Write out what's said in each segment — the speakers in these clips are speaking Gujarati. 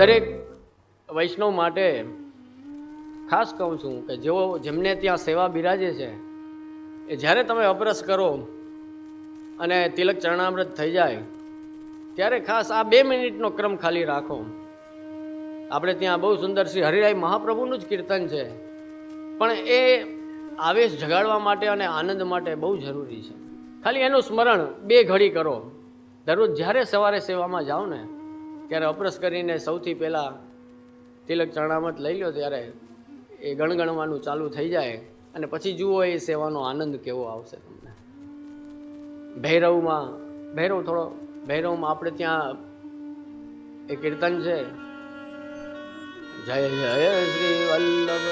દરેક વૈષ્ણવ માટે ખાસ કહું છું કે જેમને ત્યાં સેવા બિરાજે છે એ જ્યારે તમે અપરસ કરો અને તિલક ચરણામૃત થઈ જાય ત્યારે ખાસ આ 2 મિનિટનો ક્રમ ખાલી રાખો. આપણે ત્યાં બહુ સુંદર શ્રી હરિરાય મહાપ્રભુનું જ કીર્તન છે, પણ એ આવેશ જગાડવા માટે અને આનંદ માટે બહુ જરૂરી છે. ખાલી એનું સ્મરણ 2 ઘડી કરો. દરરોજ જ્યારે સવારે સેવામાં જાઓ ને ત્યારે અપરસ કરીને સૌથી પહેલાં તિલક ચરણામૃત લઈ લો ત્યારે એ ગણગણવાનું ચાલુ થઈ જાય અને પછી જુઓ એ સેવાનો આનંદ કેવો આવશે તમને. ભૈરવમાં આપણે ત્યાં એ કીર્તન છે, જય જય શ્રી વલ્લભ,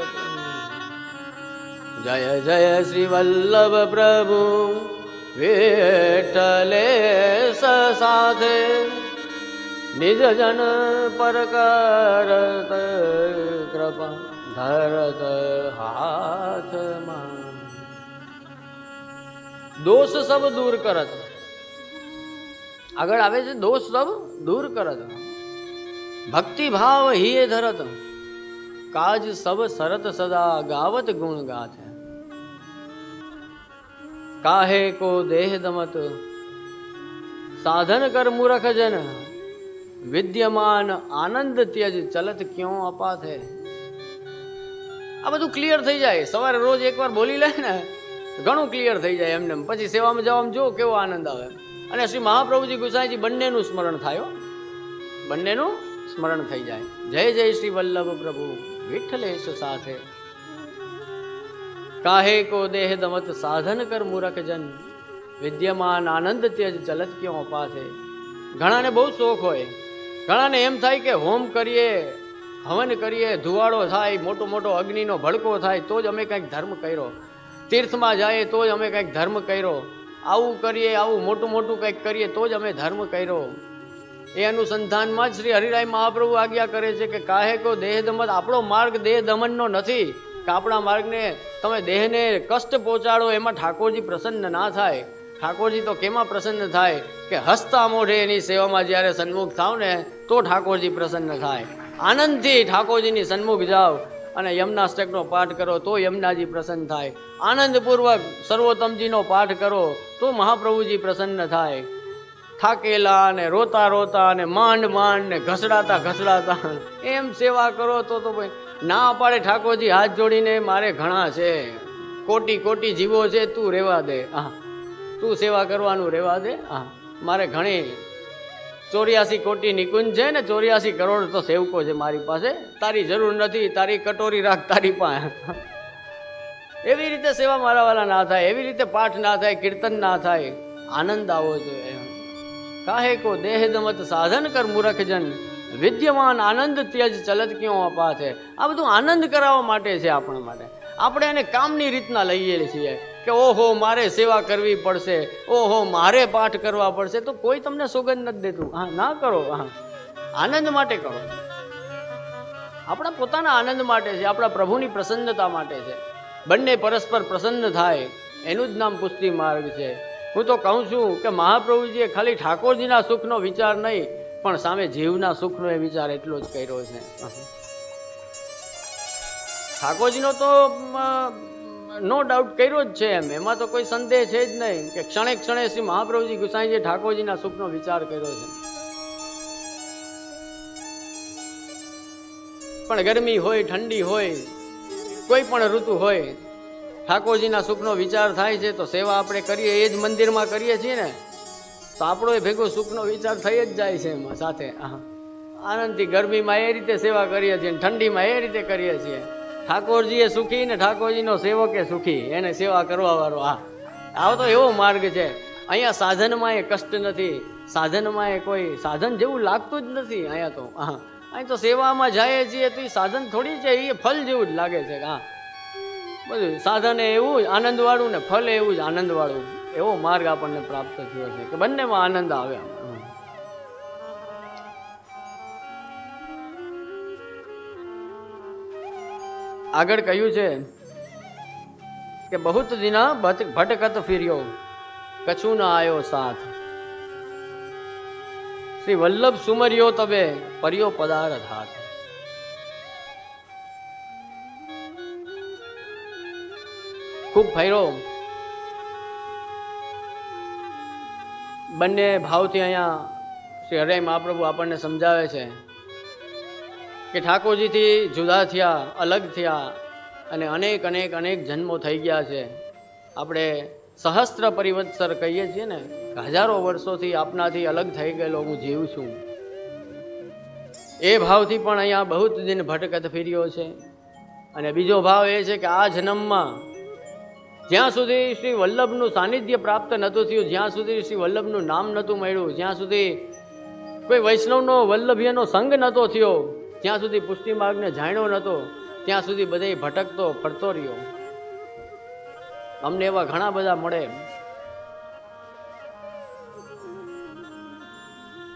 જય જય શ્રી વલ્લભ પ્રભુ વિઠ્ઠલે સાથે નિજ જન પર કરત કૃપા ધરત હાથમાં, દોષ સબ દૂર કરત. આગળ આવે છે દોષ સબ દૂર કરત, ભક્તિ ભાવ હિય ધરત, કાજ સબ સરત સદા ગાવત ગુણ ગાથ. કાહે કો દેહ દમત સાધન કર મૂરખ જન, વિદ્યમાન આનંદ ત્યજ ચલત ક્यों અપાથ હે. આ બધું ક્લિયર થઈ જાય. સવારે રોજ એકવાર બોલી લે ને ઘણું ક્લિયર થઈ જાય એમને. પછી સેવામાં જવામાં જો કેવો આનંદ આવે. અને શ્રી મહાપ્રભુજી ગુસાઈજી બંનેનું સ્મરણ થાય, બંનેનું સ્મરણ થઈ જાય. જય જય શ્રી વલ્લભ પ્રભુ વિઠ્ઠલેશ સાથે, કાહે કો દેહ દમત સાધન કર મૂરખ જન, વિદ્યમાન આનંદ ત્યજ ચલત ક્यों અપાથ હે. ઘણાને બહુ શોખ હોય, ઘણાને એમ થાય કે હોમ કરીએ, હવન કરીએ, ધુવાડો થાય, મોટો મોટો અગ્નિનો ભડકો થાય તો જ અમે કંઈક ધર્મ કર્યો, તીર્થમાં જાય તો જ અમે કંઈક ધર્મ કર્યો, આવું કરીએ, આવું મોટું મોટું કંઈક કરીએ તો જ અમે ધર્મ કર્યો. એ અનુસંધાનમાં જ શ્રી હરિરાય મહાપ્રભુ આજ્ઞા કરે છે કે કાહે કો દેહ દમન. આપણો માર્ગ દેહ દમનનો નથી કે આપણા માર્ગને તમે દેહને કષ્ટ પહોંચાડો એમાં ઠાકોરજી પ્રસન્ન ના થાય. ઠાકોરજી તો કેમાં પ્રસન્ન થાય કે હસતા મોઢે એની સેવામાં જ્યારે સન્મુખ થાવ ને તો ઠાકોરજી પ્રસન્ન થાય. આનંદથી ઠાકોરજીની સન્મુખ જાઓ અને યમનાષ્ટકનો પાઠ કરો તો યમુનાજી પ્રસન્ન થાય. આનંદપૂર્વક સર્વોત્તમજીનો પાઠ કરો તો મહાપ્રભુજી પ્રસન્ન થાય. થાકેલા ને રોતા રોતા ને માંડ ને ઘસડાતા એમ સેવા કરો તો ભાઈ ના પાડે ઠાકોરજી હાથ જોડીને, મારે ઘણા છે, કોટી જીવો છે, તું રેવા દે, તું સેવા કરવાનું રેવા દે, મારે ઘણી 84 કોટી નિકુંજ છે ને 84 કરોડ તો સેવકો છે મારી પાસે, તારી જરૂર નથી, તારી કટોરી રાખ તારી પાસે. એવી રીતે સેવા મારા વાલા ના થાય, એવી રીતે પાઠ ના થાય, કીર્તન ના થાય. આનંદ આવો જોઈએ. કાહે કો દેહ દમત સાધન કર મૂરખ જન, વિદ્યમાન આનંદ ત્યજ ચલત ક્यों અપાથ હે. આ બધું આનંદ કરાવવા માટે છે આપણા માટે. આપણે એને કામની રીતના લઈએ છીએ કે ઓહો મારે સેવા કરવી પડશે, ઓહો મારે પાઠ કરવા પડશે, તો કોઈ તમને સોગંદ નથી દેતું. ના કરો, આનંદ માટે કરો. આપણા પોતાના આનંદ માટે છે, આપણા પ્રભુની પ્રસન્નતા માટે છે. બંને પરસ્પર પ્રસન્ન થાય એનું જ નામ પુષ્ટિ માર્ગ છે. હું તો કહું છું કે મહાપ્રભુજીએ ખાલી ઠાકોરજીના સુખનો વિચાર નહીં પણ સામે જીવના સુખનો એ વિચાર એટલો જ કર્યો છે. ઠાકોરજીનો તો નો ડાઉટ કર્યો જ છે એમાં તો કોઈ સંદેહ છે જ નહીં કે ક્ષણે ક્ષણે શ્રી મહાપ્રભુજી ગુસાઈજીએ ઠાકોરજીના સુખનો વિચાર કર્યો છે. પણ ગરમી હોય, ઠંડી હોય, કોઈ પણ ઋતુ હોય, ઠાકોરજીના સુખનો વિચાર થાય છે તો સેવા આપણે કરીએ, એ જ મંદિરમાં કરીએ છીએ ને તો આપણો એ ભેગો સુખનો વિચાર થઈ જ જાય છે એમાં સાથે. આનંદથી ગરમીમાં એ રીતે સેવા કરીએ છીએ, ઠંડીમાં એ રીતે કરીએ છીએ. ઠાકોરજી એ સુખી ને ઠાકોરજીનો સેવક એ સુખી, એને સેવા કરવા વાળો. આવો તો એવો માર્ગ છે. અહીંયા સાધનમાં એ કષ્ટ નથી, સાધનમાં એ કોઈ સાધન જેવું લાગતું જ નથી. અહીંયા તો અહીં તો સેવામાં જાય છીએ તો એ સાધન થોડી છે, એ ફલ જેવું જ લાગે છે. બધું સાધન એવું જ આનંદવાળું ને ફલ એવું જ આનંદવાળું. એવો માર્ગ આપણને પ્રાપ્ત થયો છે કે બંનેમાં આનંદ આવે. આગળ કહ્યું છે કે બહુત દિના ભટકત ફિર્યો, કછું ના આયો સાથ. શ્રી વલ્લભ સુમર્યો તબે પર્યો પદાર્થ હાથ. ખૂબ ફર્યો. બંને ભાવથી અહીંયા શ્રી હરે મહાપ્રભુ આપણને સમજાવે છે કે ઠાકોરજીથી જુદા થયા, અલગ થયા અને અનેક અનેક અનેક જન્મો થઈ ગયા છે. આપણે સહસ્ત્ર પરિવત્સર કહીએ છીએ ને, હજારો વર્ષોથી આપનાથી અલગ થઈ ગયેલો હું જીવ છું. એ ભાવથી પણ અહીંયા બહુ દિન ભટકત ફેર્યો છે. અને બીજો ભાવ એ છે કે આ જન્મમાં જ્યાં સુધી શ્રી વલ્લભનું સાનિધ્ય પ્રાપ્ત નહોતું થયું, જ્યાં સુધી શ્રી વલ્લભનું નામ નહોતું મળ્યું, જ્યાં સુધી કોઈ વૈષ્ણવનો વલ્લભીયનો સંગ નહોતો થયો, જ્યાં સુધી પુષ્ટિ માર્ગને જાણ્યો નહોતો, ત્યાં સુધી બધે ભટકતો ફરતો રહ્યો. અમને એવા ઘણા બધા મળે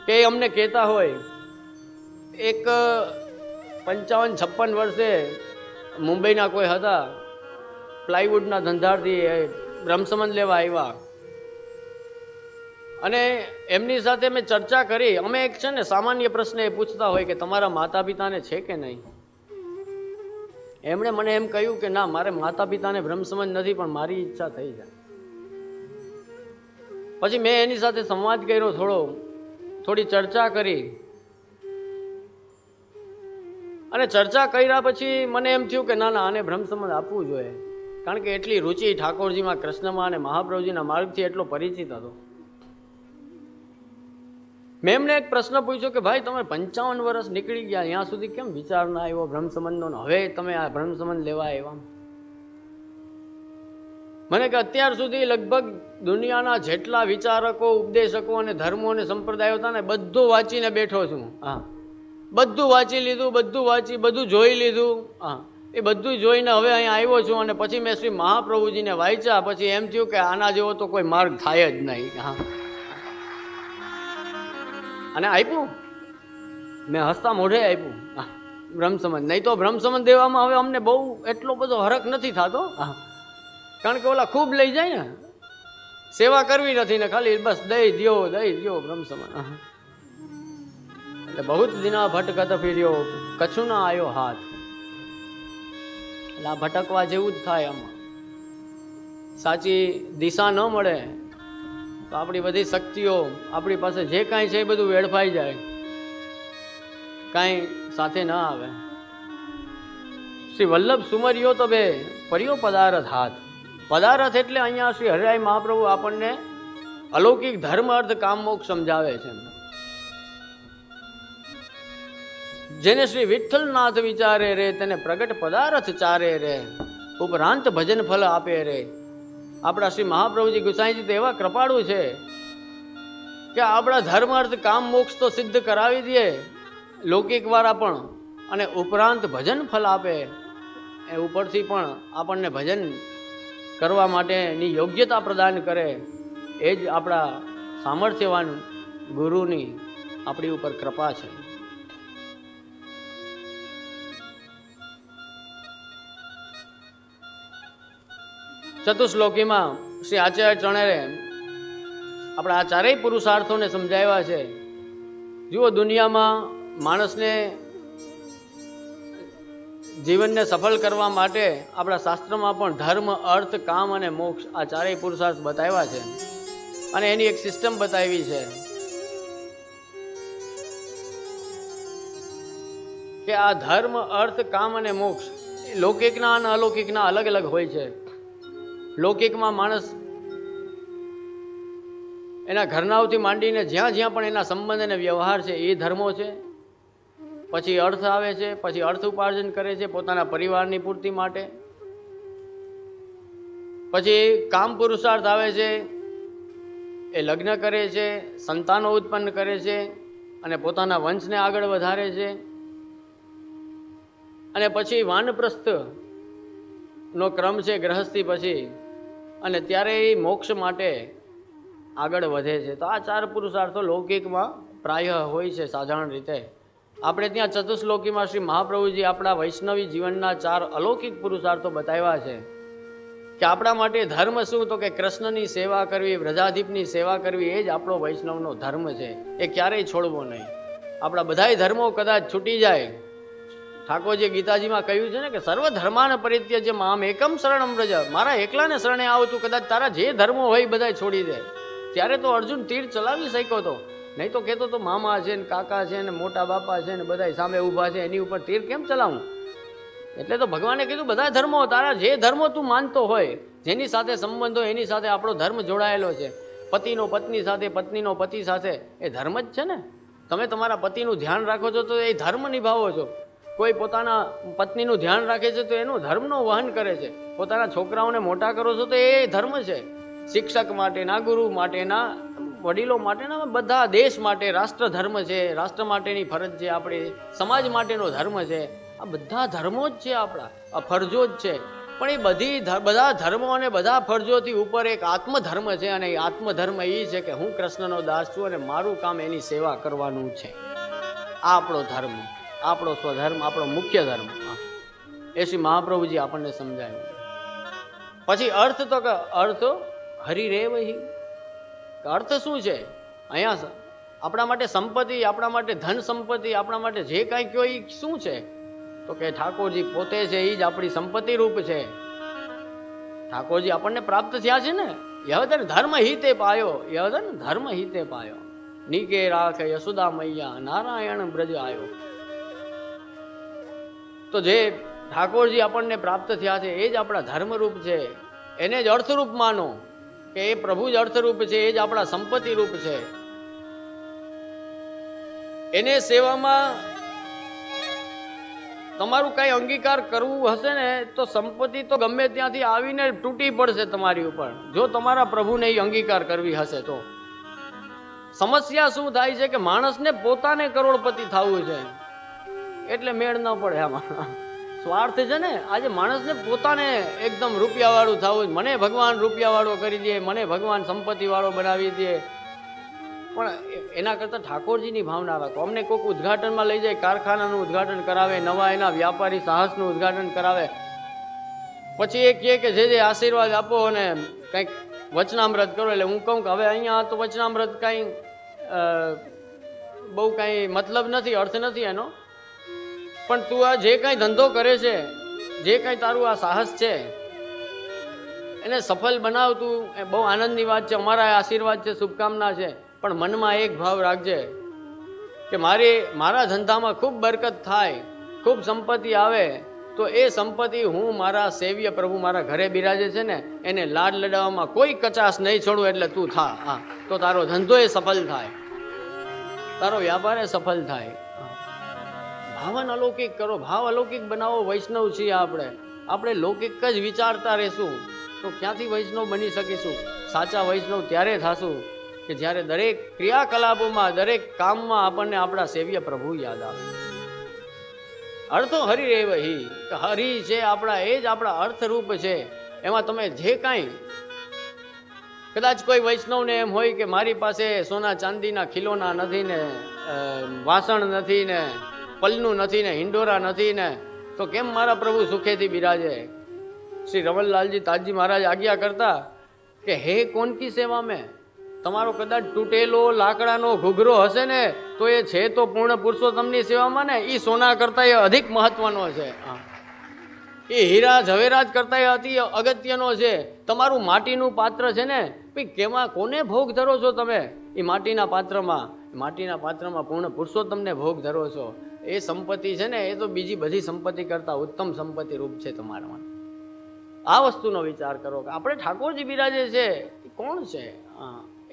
કે અમને કહેતા હોય, એક 55-56 વર્ષે મુંબઈના કોઈ હતા, પ્લાયવુડના ધંધારથી બ્રહ્મસંબંધ લેવા આવ્યા અને એમની સાથે મેં ચર્ચા કરી. અમે એક છે ને સામાન્ય પ્રશ્ન એ પૂછતા હોય કે તમારા માતા પિતાને છે કે નહીં. એમણે મને એમ કહ્યું કે ના, મારે માતા પિતાને બ્રહ્મસંબંધ નથી, પણ મારી ઈચ્છા થઈ જાય. પછી મેં એની સાથે સંવાદ કર્યો, થોડી ચર્ચા કરી અને ચર્ચા કર્યા પછી મને એમ થયું કે ના ના, આને બ્રહ્મસંબંધ આપવું જોઈએ. કારણ કે એટલી રુચિ ઠાકોરજીમાં, કૃષ્ણમાં અને મહાપ્રભુજીના માર્ગથી એટલો પરિચિત હતો. મેં એમને એક પ્રશ્ન પૂછ્યો કે ભાઈ, તમે 55 વર્ષ નીકળી ગયા, ત્યાં સુધી કેમ વિચાર ના આવ્યો બ્રહ્મસંબંધનો? હવે તમે આ બ્રહ્મસંબંધ લેવા આવ્યા? મને કે અત્યાર સુધી લગભગ દુનિયાના જેટલા વિચારકો, ઉપદેશકો અને ધર્મો અને સંપ્રદાયો હતા ને, બધું વાંચીને બેઠો છું. હા, બધું વાંચી લીધું, બધું જોઈ લીધું. હા, એ બધું જોઈને હવે અહીંયા આવ્યો છું. અને પછી મેં શ્રી મહાપ્રભુજીને વાંચ્યા, પછી એમ થયું કે આના જેવો તો કોઈ માર્ગ થાય જ નહીં. હા, અને આપ્યું, મેં હસતા મોઢે આપ્યું બ્રહ્મસંબંધ. નહીં તો બ્રહ્મસંબંધ દેવામાં હવે અમને બહુ એટલો બધો હરખ નથી થતો. હા, કારણ કે ઓલા ખૂબ લઈ જાય ને, સેવા કરવી નથી ને, ખાલી બસ દઈ દ્યો બ્રહ્મસંબંધ. એટલે બહુ જ દિના ભટકત ફેર્યો, કછું ના આવ્યો હાથ. એટલે આ ભટકવા જેવું જ થાય. આમાં સાચી દિશા ન મળે તો આપણી બધી શક્તિઓ, આપણી પાસે જે કાંઈ છે એ બધું વેડફાઈ જાય, કાંઈ સાથે ન આવે. શ્રી વલ્લભ સુમર્યો તબે પર્યો પદાર્થ હાથ. પદાર્થ એટલે અહીંયા શ્રી હરિરાય મહાપ્રભુ આપણને અલૌકિક ધર્મ, અર્થ, કામ, મોક્ષ સમજાવે છે. જેને શ્રી વિઠ્ઠલનાથ વિચારે રે, તેને પ્રગટ પદાર્થ ચારે રે, ઉપરાંત ભજન ફલ આપે રે. આપણા શ્રી મહાપ્રભુજી ગુસાઈજી તો એવા કૃપાળુ છે કે આપણા ધર્મ, અર્થ, કામ, મોક્ષ તો સિદ્ધ કરાવી દે લૌકિક વાળા પણ, અને ઉપરાંત ભજન ફલ આપે. એ ઉપરથી પણ આપણને ભજન કરવા માટેની યોગ્યતા પ્રદાન કરે. એ જ આપણા સામર્થ્યવાન ગુરુની આપણી ઉપર કૃપા છે. ચતુશ્લોકીમાં શ્રી આચાર્ય ચણેરે આપણા આ ચારેય પુરુષાર્થોને સમજાવ્યા છે. જુઓ, દુનિયામાં માણસને જીવનને સફળ કરવા માટે આપણા શાસ્ત્રમાં પણ ધર્મ, અર્થ, કામ અને મોક્ષ આ ચારેય પુરુષાર્થ બતાવ્યા છે. અને એની એક સિસ્ટમ બતાવી છે કે આ ધર્મ, અર્થ, કામ અને મોક્ષ લૌકિકના અને અલૌકિકના અલગ અલગ હોય છે. લૌકિકમાં માણસ એના ઘરનાઓથી માંડીને જ્યાં જ્યાં પણ એના સંબંધ અને વ્યવહાર છે એ ધર્મો છે. પછી અર્થ આવે છે, પછી અર્થ ઉપાર્જન કરે છે પોતાના પરિવારની પૂર્તિ માટે. પછી કામ પુરુષાર્થ આવે છે, એ લગ્ન કરે છે, સંતાનો ઉત્પન્ન કરે છે અને પોતાના વંશને આગળ વધારે છે. અને પછી વાનપ્રસ્થ નો ક્રમ છે, ગ્રહસ્થી પછી, અને ત્યારે એ મોક્ષ માટે આગળ વધે છે. તો આ ચાર પુરુષાર્થો લૌકિકમાં પ્રાય હોય છે સાધારણ રીતે. આપણે ત્યાં ચતુશ્લોકીમાં શ્રી મહાપ્રભુજી આપણા વૈષ્ણવી જીવનના ચાર અલૌકિક પુરુષાર્થો બતાવ્યા છે. કે આપણા માટે ધર્મ શું? તો કે કૃષ્ણની સેવા કરવી, વ્રજાધીપની સેવા કરવી, એ જ આપણો વૈષ્ણવનો ધર્મ છે. એ ક્યારેય છોડવો નહીં. આપણા બધાય ધર્મો કદાચ છૂટી જાય, ઠાકોરજી ગીતાજીમાં કહ્યું છે ને કે સર્વ ધર્માન પરિત્યજ્ય મામ એકમ શરણમ વ્રજ, મારા એકલાને શરણે આવતું. કદાચ તારા જે ધર્મો હોય બધાય છોડી દે. ત્યારે તો અર્જુન તીર ચલાવી શક્યો હતો, નહીં તો કહેતો તો મામા છે ને કાકા છે ને મોટા બાપા છે ને બધા સામે ઊભા છે, એની ઉપર તીર કેમ ચલાવું? એટલે તો ભગવાને કીધું બધા ધર્મો, તારા જે ધર્મો તું માનતો હોય, જેની સાથે સંબંધ હોય એની સાથે આપણો ધર્મ જોડાયેલો છે. પતિનો પત્ની સાથે, પત્નીનો પતિ સાથે, એ ધર્મ જ છે ને. તમે તમારા પતિનું ધ્યાન રાખો છો તો એ ધર્મ નિભાવો છો. કોઈ પોતાના પત્નીનું ધ્યાન રાખે છે તો એનું ધર્મનો વહન કરે છે. પોતાના છોકરાઓને મોટા કરો છો તો એ ધર્મ છે. શિક્ષક માટેના, ગુરુ માટેના, વડીલો માટેના, બધા દેશ માટે રાષ્ટ્ર ધર્મ છે, રાષ્ટ્ર માટેની ફરજ છે આપણી, સમાજ માટેનો ધર્મ છે. આ બધા ધર્મો જ છે આપણા, આ ફરજો જ છે. પણ એ બધા ધર્મો અને બધા ફરજોથી ઉપર એક આત્મધર્મ છે, અને એ આત્મધર્મ એ છે કે હું કૃષ્ણનો દાસ છું અને મારું કામ એની સેવા કરવાનું છે. આ આપણો ધર્મ, આપણો સ્વધર્મ, આપણો મુખ્ય ધર્મ. એ શ્રી મહાપ્રભુજી આપણને સમજાયું. પછી અર્થ તો કે અર્થ હરિરેવહિ. અર્થ શું છે અહીંયા? આપણા માટે સંપત્તિ, આપણા માટે ધન સંપત્તિ, આપણા માટે જે કાંઈ કયો એ શું છે? તો કે ઠાકોરજી પોતે છે, એ જ આપણી સંપત્તિ રૂપ છે. ઠાકોરજી આપણને પ્રાપ્ત થયા છે ને. યહદન ધર્મ હિતે પાયો, યહદન ધર્મ હિતે પાયો, નીકે રાખે યશોદા મૈયા, નારાયણ બ્રજ આયો. તો જે ઠાકોરજી આપણને પ્રાપ્ત થયા છે એ જ આપણા ધર્મરૂપ છે. એને જ અર્થરૂપ માનો કે એ પ્રભુ જ અર્થરૂપ છે, એ જ આપણા સંપત્તિ રૂપ છે. એને સેવામાં તમારું કઈ અંગીકાર કરવું હશે ને તો સંપત્તિ તો ગમે ત્યાંથી આવીને તૂટી પડશે તમારી ઉપર, જો તમારા પ્રભુને એ અંગીકાર કરવી હશે તો. સમસ્યા શું થાય છે કે માણસને પોતાને કરોડપતિ થવું છે એટલે મેળ ન પડે. આમાં સ્વાર્થ છે ને. આજે માણસને પોતાને એકદમ રૂપિયા વાળું થવું, મને ભગવાન રૂપિયા વાળો કરી દે, મને ભગવાન સંપત્તિ વાળો બનાવી દે. પણ એના કરતાં ઠાકોરજીની ભાવના રાખો. અમને કોઈક ઉદ્ઘાટનમાં લઈ જાય, કારખાનાનું ઉદ્ઘાટન કરાવે, નવા એના વ્યાપારી સાહસનું ઉદ્ઘાટન કરાવે, પછી એ કહે કે જે આશીર્વાદ આપો અને કંઈક વચનામૃત કરો. એટલે હું કહું કે હવે અહીંયા તો વચનામૃત કાંઈ બહુ કાંઈ મતલબ નથી, અર્થ નથી એનો. પણ તું આ જે કાંઈ ધંધો કરે છે, જે કાંઈ તારું આ સાહસ છે, એને સફળ બનાવતું એ બહુ આનંદની વાત છે. અમારા આશીર્વાદ છે, શુભકામના છે. પણ મનમાં એક ભાવ રાખજે કે મારા ધંધામાં ખૂબ બરકત થાય, ખૂબ સંપત્તિ આવે, તો એ સંપત્તિ હું મારા સેવ્ય પ્રભુ મારા ઘરે બિરાજે છે ને એને લાડ લડાવવામાં કોઈ કચાશ નહીં છોડું. એટલે તું થા. હા, તો તારો ધંધો એ સફળ થાય, તારો વ્યાપાર એ સફળ થાય. ભાવન અલૌકિક કરો, ભાવ અલૌકિક બનાવો. વૈષ્ણવ છીએ આપણે લૌકિક જ વિચારતા રહેશું તો ક્યાંથી વૈષ્ણવ બની શકીશું? સાચા વૈષ્ણવ ત્યારે થાશું કે જ્યારે દરેક ક્રિયાકલાપોમાં, દરેક કામમાં આપણને આપણા સેવ્ય પ્રભુ યાદ આવે. અર્થો હરિરેવહિ, હરિ છે આપણા, એ જ આપણા અર્થરૂપ છે. એમાં તમે જે કાંઈ, કદાચ કોઈ વૈષ્ણવને એમ હોય કે મારી પાસે સોના ચાંદીના ખીલોના નથી ને, વાસણ નથી ને, પલ્લું નથી ને, હિંડોરા નથી ને, તો કેમ મારા પ્રભુ સુખેથી બિરાજે? શ્રી રમણલાલજી તાજજી મહારાજ આજ્ઞા કરતા કે હે કોન કી સેવા મેં. તમારો કદાચ તૂટેલો લાકડાનો ઘૂઘરો હશે ને તો એ છે તો પૂર્ણ પુરુષોત્તમની સેવામાં ને, એ સોના કરતા એ અધિક મહત્વનો છે. એ હીરા ઝવેરાત કરતા એ અતિ અગત્યનો છે. તમારું માટીનું પાત્ર છે ને, ભાઈ કેમાં કોને ભોગ ધરો છો તમે? એ માટીના પાત્રમાં પૂર્ણ પુરુષોત્તમને ભોગ ધરો છો. એ સંપત્તિ છે ને, એ તો બીજી બધી સંપત્તિ કરતા ઉત્તમ સંપત્તિ રૂપ છે તમારામાં. આ વસ્તુનો વિચાર કરો કે આપણે ઠાકોરજી બિરાજે છે, એ કોણ છે?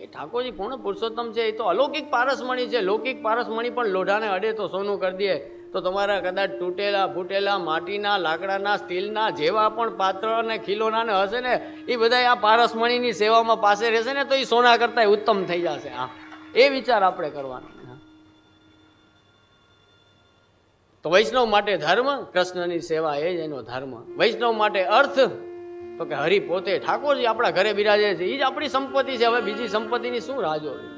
એ ઠાકોરજી પૂર્ણ પુરુષોત્તમ છે. એ તો અલૌકિક પારસમણી છે. લૌકિક પારસમણી પણ લોઢાને અડે તો સોનું કરી દે. તો તમારા કદાચ તૂટેલા ફૂટેલા માટીના, લાકડાના, સ્ટીલના જેવા પણ પાત્ર અને ખીલોના ને હશે ને, એ બધા આ પારસમણીની સેવામાં પાસે રહેશે ને તો એ સોના કરતા ઉત્તમ થઈ જશે. હા, એ વિચાર આપણે કરવાનો. તો વૈષ્ણવ માટે ધર્મ, કૃષ્ણની સેવા એ જ એનો ધર્મ. વૈષ્ણવ માટે અર્થ તો કે હરિ પોતે, ઠાકોરજી આપણા ઘરે બિરાજે છે, એ જ આપણી સંપત્તિ છે. હવે બીજી સંપત્તિની શું રાહ જોવી?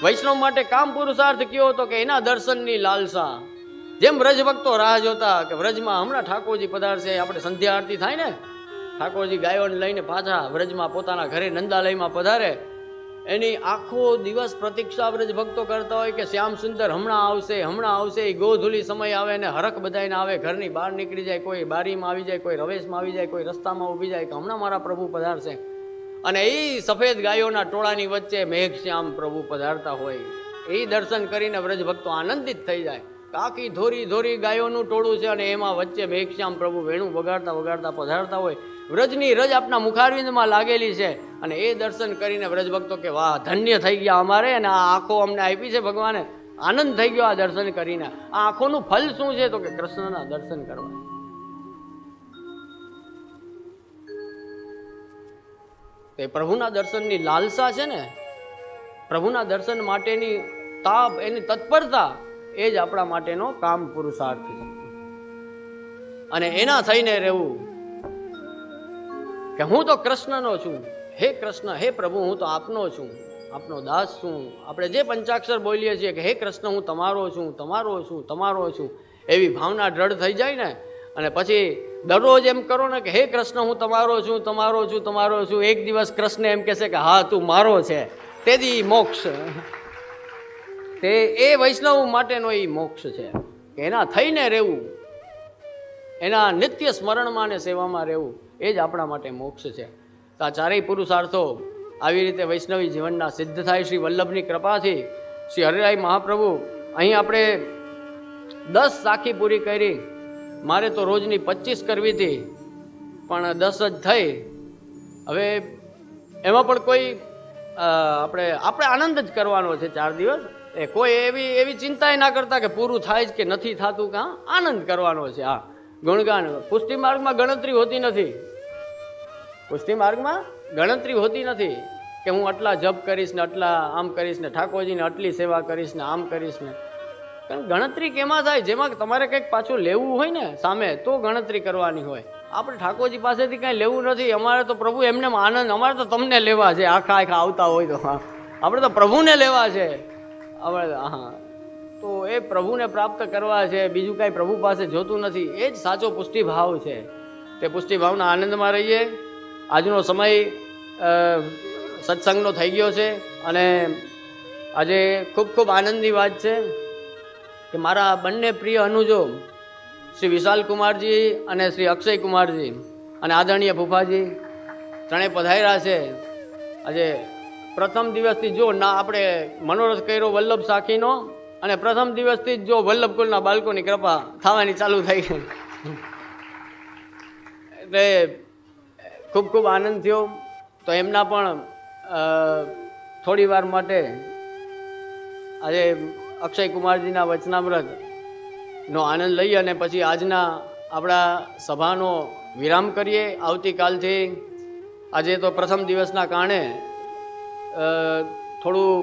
વૈષ્ણવ માટે કામ પુરુષાર્થ કયો તો કે એના દર્શનની લાલસા. જેમ વ્રજ ભક્તો રાહ જોતા કે વ્રજમાં હમણાં ઠાકોરજી પધારશે, આપણે સંધ્યા આરતી થાય ને ઠાકોરજી ગાયોને લઈને પાછા વ્રજમાં પોતાના ઘરે નંદાલયમાં પધારે, એની આખો દિવસ પ્રતીક્ષા વ્રજ ભક્તો કરતા હોય કે શ્યામ સુંદર હમણાં આવશે, હમણાં આવશે. એ ગોધુલી સમય આવે ને હરખ બધાને આવે, ઘરની બહાર નીકળી જાય, કોઈ બારીમાં આવી જાય, કોઈ રવેશમાં આવી જાય, કોઈ રસ્તામાં ઊભી જાય કે હમણાં મારા પ્રભુ પધારશે. અને એ સફેદ ગાયોના ટોળાની વચ્ચે મેઘશ્યામ પ્રભુ પધારતા હોય, એ દર્શન કરીને વ્રજ ભક્તો આનંદિત થઈ જાય. આખી ધોરી ધોરી ગાયોનું ટોળું છે અને એમાં વચ્ચે મેઘશ્યામ પ્રભુ વેણું વગાડતા વગાડતા પધારતા હોય. વ્રજની રજ આપના મુખારવિંદમાં લાગેલી છે અને એ દર્શન કરીને વ્રજ ભક્તો કે વાહ, ધન્ય થઈ ગયા અમારે, અને આ આંખો અમને આપી છે ભગવાને, આનંદ થઈ ગયો આ દર્શન કરીને. આ આંખોનું ફલ શું છે? તો કે કૃષ્ણના દર્શન કરવા. તે પ્રભુના દર્શનની લાલસા છે ને, પ્રભુના દર્શન માટેની તાપ, એની તત્પરતા, એ જ આપણા માટેનો કામ પુરુષાર્થ છે. અને એના થઈને રહેવું કે હું તો કૃષ્ણનો છું, હે કૃષ્ણ, હે પ્રભુ, હું તો આપનો છું, આપનો દાસ છું. આપણે જે પંચાક્ષર બોલીએ છીએ કે હે કૃષ્ણ, હું તમારો છું, તમારો છું, તમારો છું, એવી ભાવના દ્રઢ થઈ જાય ને, અને પછી દરરોજ એમ કરો ને કે હે કૃષ્ણ, હું તમારો છું, તમારો છું, તમારો છું. એક દિવસ કૃષ્ણ એમ કહેશે કે હા, તું મારો છે, તેથી મોક્ષ. તે એ વૈષ્ણવ માટેનો એ મોક્ષ છે કે એના થઈને રહેવું, એના નિત્ય સ્મરણમાં ને સેવામાં રહેવું, એ જ આપણા માટે મોક્ષ છે. તો આ ચારેય પુરુષાર્થો આવી રીતે વૈષ્ણવી જીવનના સિદ્ધ થાય શ્રી વલ્લભની કૃપાથી. શ્રી હરિરાય મહાપ્રભુ, અહીં આપણે 10 સાખી પૂરી કરી. મારે તો રોજની 25 કરવી હતી, પણ 10 જ થઈ. હવે એમાં પણ કોઈ આપણે આનંદ જ કરવાનો છે 4 દિવસ. એ કોઈ એવી ચિંતા ના કરતા કે પૂરું થાય જ કે નથી થતું, કે આનંદ કરવાનો છે. હા, ગુણગાન. પુષ્ટિ માર્ગમાં ગણતરી હોતી નથી, પુષ્ટિ માર્ગમાં ગણતરી હોતી નથી કે હું આટલા જપ કરીશ ને, આટલા આમ કરીશ ને, ઠાકોરજીને આટલી સેવા કરીશ ને, આમ કરીશ ને. કારણ ગણતરી કેમાં થાય? જેમાં તમારે કંઈક પાછું લેવું હોય ને સામે, તો ગણતરી કરવાની હોય. આપણે ઠાકોરજી પાસેથી કાંઈ લેવું નથી. અમારે તો પ્રભુ એમને આનંદ, અમારે તો તમને લેવા છે. આખા આવતા હોય તો આપણે તો પ્રભુને લેવા છે. હા, તો એ પ્રભુને પ્રાપ્ત કરવા છે, બીજું કાંઈ પ્રભુ પાસે જોતું નથી. એ જ સાચો પુષ્ટિભાવ છે. તે પુષ્ટિભાવના આનંદમાં રહીએ. આજનો સમય સત્સંગનો થઈ ગયો છે અને આજે ખૂબ ખૂબ આનંદની વાત છે કે મારા બંને પ્રિય અનુજો શ્રી વિશાલ કુમારજી અને શ્રી અક્ષય કુમારજી અને આદરણીય ફૂફાજી ત્રણેય પધાર્યા છે. આજે પ્રથમ દિવસથી જો ના આપણે મનોરથ કર્યો વલ્લભ સાખીનો, અને પ્રથમ દિવસથી જ જો વલ્લભકુલના બાળકોની કૃપા થવાની ચાલુ થઈ ગઈ. એટલે ખૂબ ખૂબ આનંદ થયો. તો એમના પણ થોડી વાર માટે આજે અક્ષય કુમારજીના વચનામૃતનો આનંદ લઈએ અને પછી આજના આપણા સભાનો વિરામ કરીએ. આવતીકાલથી, આજે તો પ્રથમ દિવસના કારણે થોડું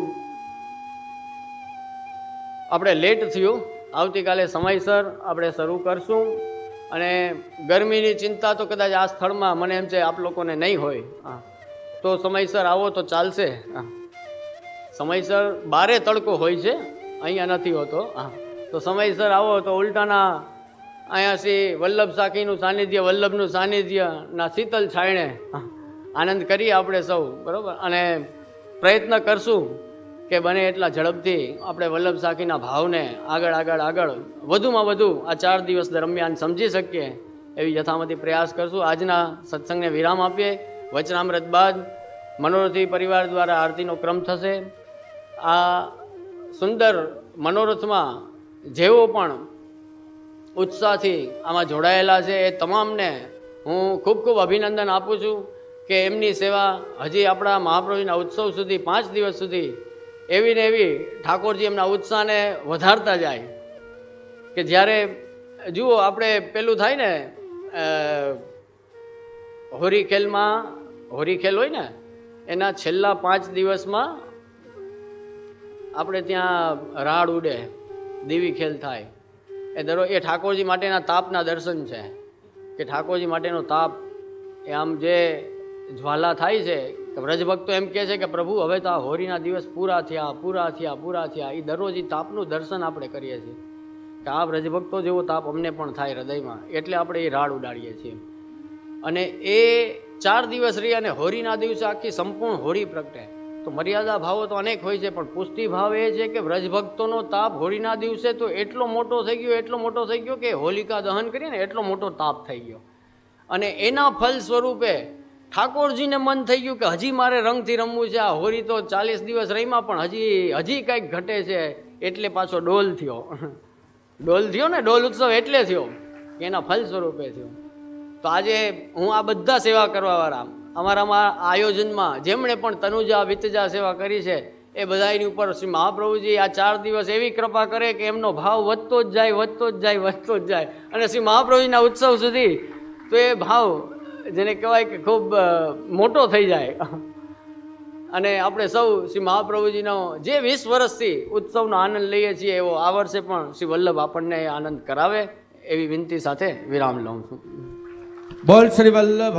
આપણે લેટ થયું. આવતીકાલે સમયસર આપણે શરૂ કરશું. અને ગરમીની ચિંતા તો કદાચ આ સ્થળમાં મને એમ છે આપ લોકોને નહીં હોય. હા, તો સમયસર આવો તો ચાલશે. હા, સમયસર બારે તડકો હોય છે, અહીંયા નથી હોતો. હા, તો સમયસર આવો તો ઉલટાના અહીંયા શ્રી વલ્લભ સાખીનું સાનિધ્ય, વલ્લભનું સાનિધ્ય ના શીતલ છાયણે આનંદ કરીએ આપણે સૌ, બરાબર. અને પ્રયત્ન કરશું કે બને એટલા ઝડપથી આપણે વલ્લભ સાખીના ભાવને આગળ આગળ આગળ વધુમાં વધુ આ 4 દિવસ દરમિયાન સમજી શકીએ એવી યથામતી પ્રયાસ કરશું. આજના સત્સંગને વિરામ આપીએ. વચનામૃત બાદ મનોરથી પરિવાર દ્વારા આરતીનો ક્રમ થશે. આ સુંદર મનોરથમાં જેઓ પણ ઉત્સાહથી આમાં જોડાયેલા છે એ તમામને હું ખૂબ ખૂબ અભિનંદન આપું છું કે એમની સેવા હજી આપણા મહાપ્રભુના ઉત્સવ સુધી 5 દિવસ સુધી એવી ને એવી ઠાકોરજી એમના ઉત્સાહને વધારતા જાય કે જ્યારે જુઓ આપણે પેલું થાય ને હોરી ખેલ હોય ને, એના છેલ્લા 5 દિવસમાં આપણે ત્યાં રાડ ઉડે, દેવી ખેલ થાય. એ ઠાકોરજી માટેના તાપના દર્શન છે કે ઠાકોરજી માટેનો તાપ એ આમ જે જ્વાલા થાય છે. વ્રજભક્તો એમ કહે છે કે પ્રભુ હવે તો આ હોળીના દિવસ પૂરા થયા. એ દરરોજ એ તાપનું દર્શન આપણે કરીએ છીએ કે આ વ્રજભક્તો જેવો તાપ અમને પણ થાય હૃદયમાં, એટલે આપણે એ રાડ ઉડાડીએ છીએ. અને એ 4 દિવસ રહી અને હોળીના દિવસે આખી સંપૂર્ણ હોળી પ્રગટે. તો મર્યાદા ભાવો તો અનેક હોય છે, પણ પુષ્ટિ ભાવ એ છે કે વ્રજભક્તોનો તાપ હોળીના દિવસે તો એટલો મોટો થઈ ગયો કે હોલિકા દહન કરીએ ને એટલો મોટો તાપ થઈ ગયો. અને એના ફલ સ્વરૂપે ઠાકોરજીને મન થઈ ગયું કે હજી મારે રંગથી રમવું છે. આ હોળી તો 40 દિવસ રહીમાં પણ હજી કંઈક ઘટે છે, એટલે પાછો ડોલ થયો ને ડોલ ઉત્સવ એટલે થયો કે એના ફલ સ્વરૂપે થયો. તો આજે હું આ બધા સેવા કરવાવાળા અમારામાં આયોજનમાં જેમણે પણ તનુજા વિતજા સેવા કરી છે એ બધાની ઉપર શ્રી મહાપ્રભુજી આ 4 દિવસ એવી કૃપા કરે કે એમનો ભાવ વધતો જ જાય અને શ્રી મહાપ્રભુજીના ઉત્સવ સુધી તો એ ભાવ જેને કહેવાય કે ખૂબ મોટો થઈ જાય. અને આપણે સૌ શ્રી મહાપ્રભુજીનો જે 20 વર્ષથી ઉત્સવનો આનંદ લઈએ છીએ એવો આ વર્ષે પણ શ્રી વલ્લભ આપણને આનંદ કરાવે એવી વિનંતી સાથે વિરામ લઉં છું. બોલ શ્રી વલ્લભ.